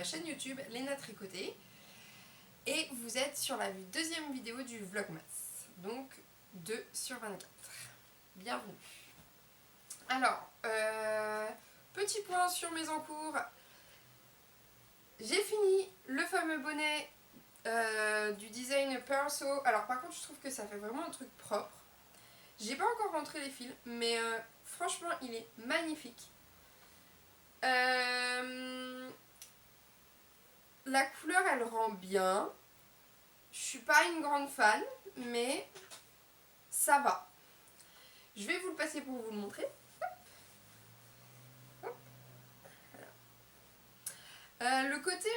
chaîne YouTube Léna Tricoté et vous êtes sur la deuxième vidéo du Vlogmas, donc 2/24. Bienvenue. Alors, petit point sur mes encours. J'ai fini le fameux bonnet du design Perso. Alors par contre je trouve que ça fait vraiment un truc propre. J'ai pas encore rentré les fils, mais franchement il est magnifique. La couleur elle rend bien. Je suis pas une grande fan, mais ça va. Je vais vous le passer pour vous le montrer. Hop. Voilà. Le côté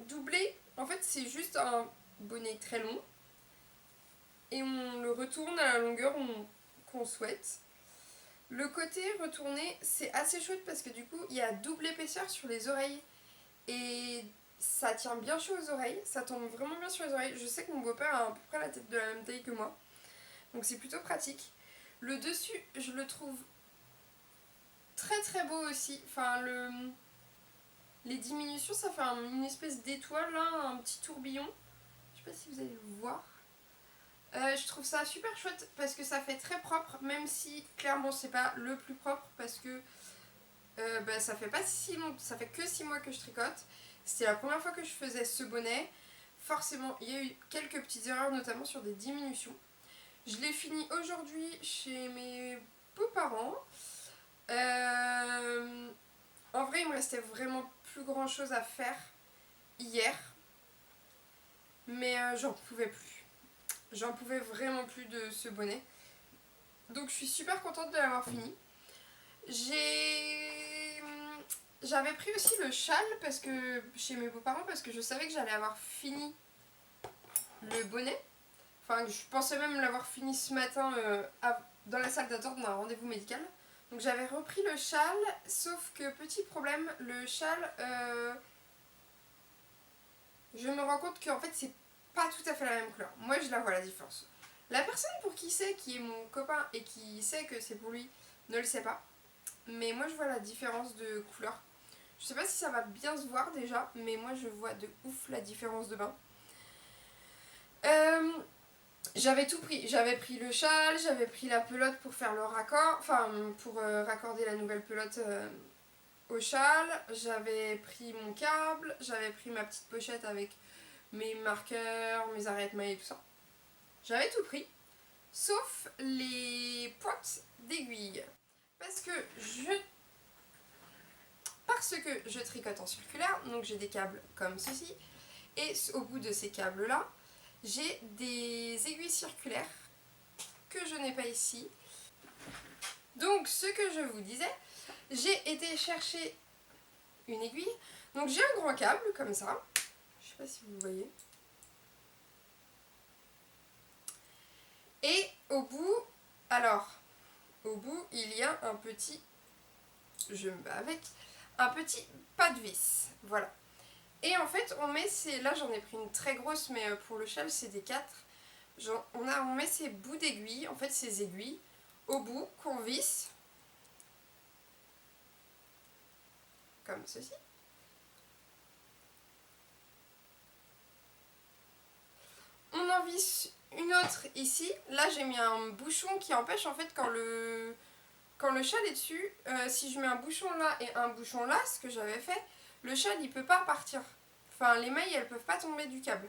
doublé, en fait c'est juste un bonnet très long. Et on le retourne à la longueur qu'on souhaite. Le côté retourné, c'est assez chouette parce que du coup, il y a double épaisseur sur les oreilles. Et ça tient bien chaud aux oreilles, ça tombe vraiment bien sur les oreilles. Je sais que mon beau-père a à peu près la tête de la même taille que moi. Donc c'est plutôt pratique. Le dessus, je le trouve très très beau aussi. Enfin, les diminutions, ça fait une espèce d'étoile là, un petit tourbillon. Je sais pas si vous allez le voir. Je trouve ça super chouette parce que ça fait très propre, même si clairement c'est pas le plus propre parce que ça fait pas si long, ça fait que 6 mois que je tricote. C'était la première fois que je faisais ce bonnet. Forcément, il y a eu quelques petites erreurs, notamment sur des diminutions. Je l'ai fini aujourd'hui chez mes beaux-parents. En vrai, il me restait vraiment plus grand chose à faire hier, mais j'en pouvais plus. J'en pouvais vraiment plus de ce bonnet. Donc je suis super contente de l'avoir fini. J'avais pris aussi le châle parce que chez mes beaux-parents parce que je savais que j'allais avoir fini le bonnet. Enfin, je pensais même l'avoir fini ce matin dans la salle d'attente d'un rendez-vous médical. Donc j'avais repris le châle, sauf que petit problème, le châle, je me rends compte qu'en fait c'est pas tout à fait la même couleur. Moi je la vois la différence. La personne pour qui c'est, qui est mon copain et qui sait que c'est pour lui, ne le sait pas. Mais moi je vois la différence de couleur. Je sais pas si ça va bien se voir déjà, mais moi je vois de ouf la différence de bain. J'avais tout pris. J'avais pris le châle, j'avais pris la pelote pour faire le raccord, enfin pour raccorder la nouvelle pelote au châle. J'avais pris mon câble, j'avais pris ma petite pochette avec mes marqueurs, mes arrêtes-mailles et tout ça. J'avais tout pris, sauf les pointes d'aiguille. Parce que je tricote en circulaire, donc j'ai des câbles comme ceci, et au bout de ces câbles là, j'ai des aiguilles circulaires que je n'ai pas ici. Donc ce que je vous disais, j'ai été chercher une aiguille, donc j'ai un grand câble comme ça, je sais pas si vous voyez, et au bout, il y a un petit, je me bats avec, un petit pas de vis, voilà. Et en fait on met là j'en ai pris une très grosse, mais pour le châle c'est des 4. On met ces bouts d'aiguilles, en fait ces aiguilles, au bout qu'on visse, comme ceci. On en visse une autre ici. Là j'ai mis un bouchon qui empêche en fait quand le châle est dessus, si je mets un bouchon là et un bouchon là, ce que j'avais fait, le châle il peut pas partir. Enfin les mailles elles peuvent pas tomber du câble.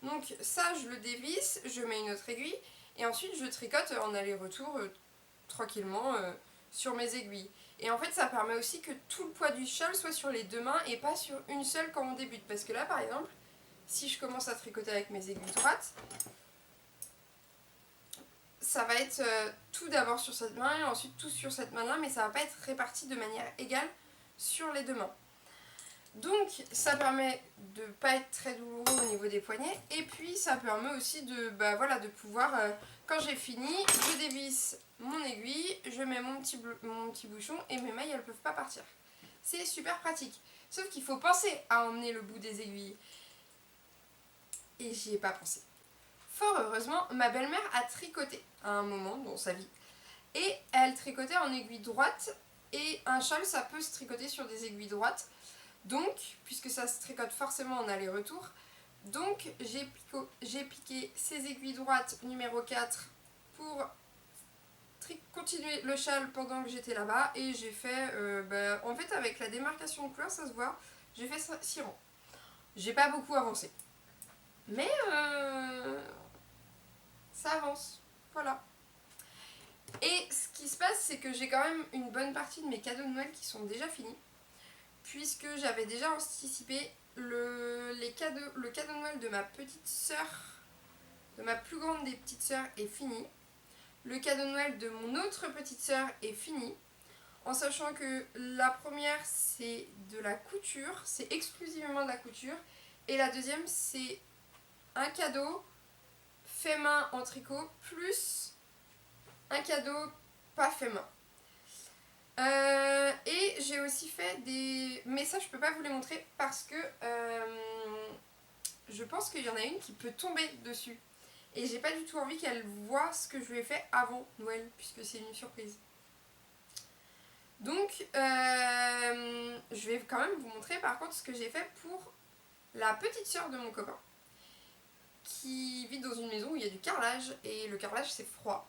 Donc ça je le dévisse, je mets une autre aiguille et ensuite je tricote en aller-retour tranquillement sur mes aiguilles. Et en fait ça permet aussi que tout le poids du châle soit sur les deux mains et pas sur une seule quand on débute. Parce que là par exemple, si je commence à tricoter avec mes aiguilles droites, ça va être tout d'abord sur cette main et ensuite tout sur cette main là, mais ça va pas être réparti de manière égale sur les deux mains. Donc ça permet de pas être très douloureux au niveau des poignets, et puis ça permet aussi de pouvoir, quand j'ai fini, je dévisse mon aiguille, je mets mon petit bouchon et mes mailles elles peuvent pas partir. C'est super pratique, sauf qu'il faut penser à emmener le bout des aiguilles et j'y ai pas pensé. Fort heureusement, ma belle-mère a tricoté à un moment dans sa vie et elle tricotait en aiguille droite, et un châle ça peut se tricoter sur des aiguilles droites. Donc, puisque ça se tricote forcément en aller-retour, donc j'ai piqué ces aiguilles droites numéro 4 pour continuer le châle pendant que j'étais là-bas. Et j'ai fait, en fait avec la démarcation de couleur ça se voit, j'ai fait 6 rangs. J'ai pas beaucoup avancé. Mais ça avance. Voilà. Et ce qui se passe, c'est que j'ai quand même une bonne partie de mes cadeaux de Noël qui sont déjà finis. Puisque j'avais déjà anticipé le cadeau de Noël de ma petite sœur, de ma plus grande des petites sœurs est fini. Le cadeau de Noël de mon autre petite sœur est fini. En sachant que la première c'est de la couture, c'est exclusivement de la couture. Et la deuxième c'est un cadeau fait main en tricot plus un cadeau pas fait main. Et j'ai aussi fait des... Mais ça je peux pas vous les montrer parce que je pense qu'il y en a une qui peut tomber dessus. Et j'ai pas du tout envie qu'elle voie ce que je lui ai fait avant Noël puisque c'est une surprise. Donc je vais quand même vous montrer par contre ce que j'ai fait pour la petite sœur de mon copain qui vit dans une maison où il y a du carrelage et le carrelage c'est froid.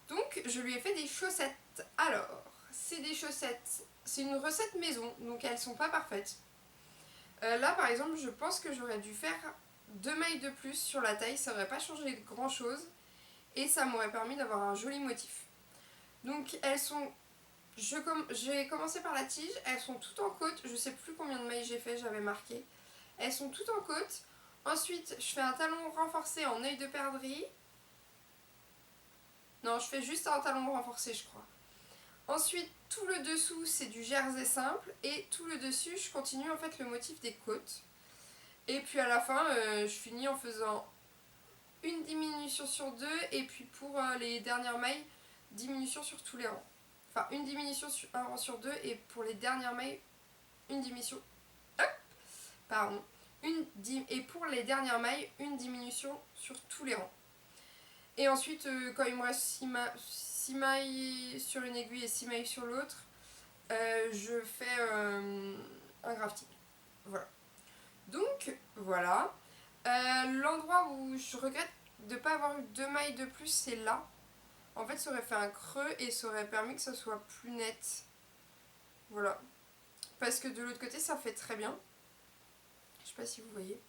Donc je lui ai fait des chaussettes. Alors, c'est des chaussettes, c'est une recette maison, donc elles sont pas parfaites. Là par exemple, je pense que j'aurais dû faire 2 mailles de plus sur la taille, ça aurait pas changé grand chose et ça m'aurait permis d'avoir un joli motif. Donc elles sont... J'ai commencé par la tige, elles sont toutes en côte, je sais plus combien de mailles j'ai fait, j'avais marqué. Elles sont toutes en côte. Ensuite, je fais un talon renforcé en œil de perdrix. Non, je fais juste un talon renforcé, je crois. Ensuite, tout le dessous, c'est du jersey simple. Et tout le dessus, je continue en fait le motif des côtes. Et puis à la fin, je finis en faisant une diminution sur 2. Et puis pour les dernières mailles, diminution sur tous les rangs. Enfin, une diminution sur un rang sur 2. Et pour les dernières mailles, une diminution... Pardon. Et pour les dernières mailles, une diminution sur tous les rangs. Et ensuite, quand il me reste 6 mailles sur une aiguille et 6 mailles sur l'autre, je fais un grafting. Voilà. Donc, voilà. L'endroit où je regrette de ne pas avoir eu 2 mailles de plus, c'est là. En fait, ça aurait fait un creux et ça aurait permis que ça soit plus net. Voilà. Parce que de l'autre côté, ça fait très bien. Je sais pas si vous voyez.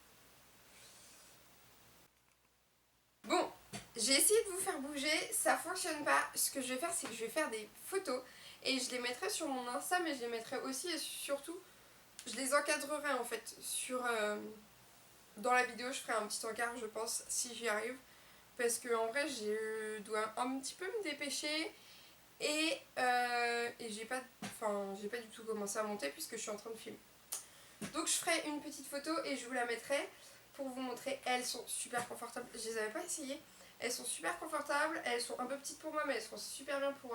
Bon, j'ai essayé de vous faire bouger, ça fonctionne pas. Ce que je vais faire, c'est que je vais faire des photos et je les mettrai sur mon Insta, mais je les mettrai aussi et surtout, je les encadrerai en fait sur... dans la vidéo, je ferai un petit encart, je pense, si j'y arrive. Parce que en vrai, je dois un petit peu me dépêcher et j'ai pas du tout commencé à monter puisque je suis en train de filmer. Donc je ferai une petite photo et je vous la mettrai pour vous montrer. Elles sont super confortables, je les avais pas essayées. Elles sont super confortables, elles sont un peu petites pour moi mais elles sont super bien pour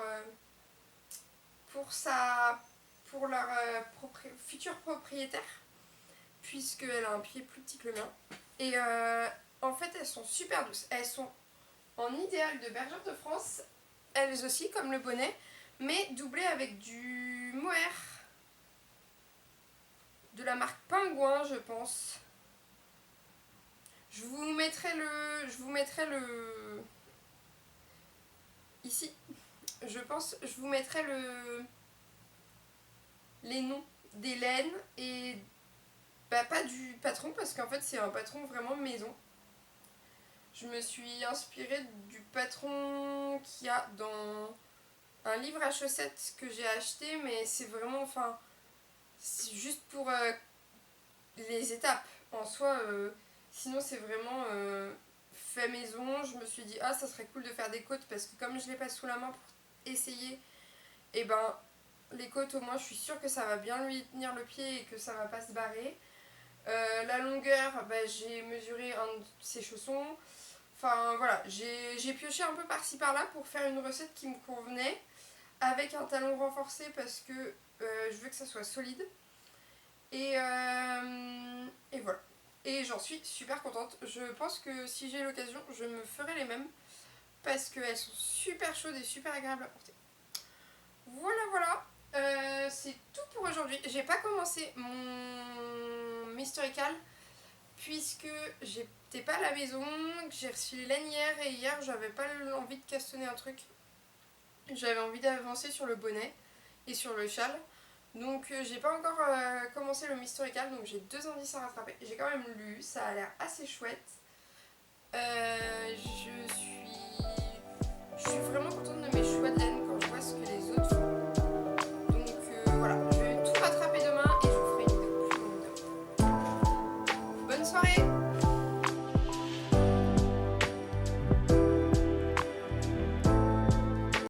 leur futur propriétaire puisqu'elle a un pied plus petit que le mien. Et en fait elles sont super douces, elles sont en idéal de bergère de France, elles aussi comme le bonnet, mais doublées avec du mohair de la marque Pingouin je pense. Je vous mettrai le ici. Je pense, je vous mettrai les noms des laines et pas du patron parce qu'en fait c'est un patron vraiment maison. Je me suis inspirée du patron qu'il y a dans un livre à chaussettes que j'ai acheté, mais c'est vraiment, c'est juste pour les étapes en soi. Sinon c'est vraiment fait maison. Je me suis dit ça serait cool de faire des côtes parce que comme je les passe sous la main pour essayer, et ben les côtes au moins je suis sûre que ça va bien lui tenir le pied et que ça va pas se barrer. La longueur, j'ai mesuré un de ses chaussons. Enfin voilà, j'ai pioché un peu par-ci par-là pour faire une recette qui me convenait avec un talon renforcé parce que je veux que ça soit solide. Et voilà. Et j'en suis super contente. Je pense que si j'ai l'occasion, je me ferai les mêmes parce qu'elles sont super chaudes et super agréables à porter. Voilà, voilà. C'est tout pour aujourd'hui. J'ai pas commencé mon historical puisque j'étais pas à la maison, que j'ai reçu les laines hier et hier j'avais pas envie de castonner un truc. J'avais envie d'avancer sur le bonnet et sur le châle. Donc j'ai pas encore commencé le historical, donc j'ai 2 indices à rattraper. J'ai quand même lu, ça a l'air assez chouette. Je suis vraiment contente de mes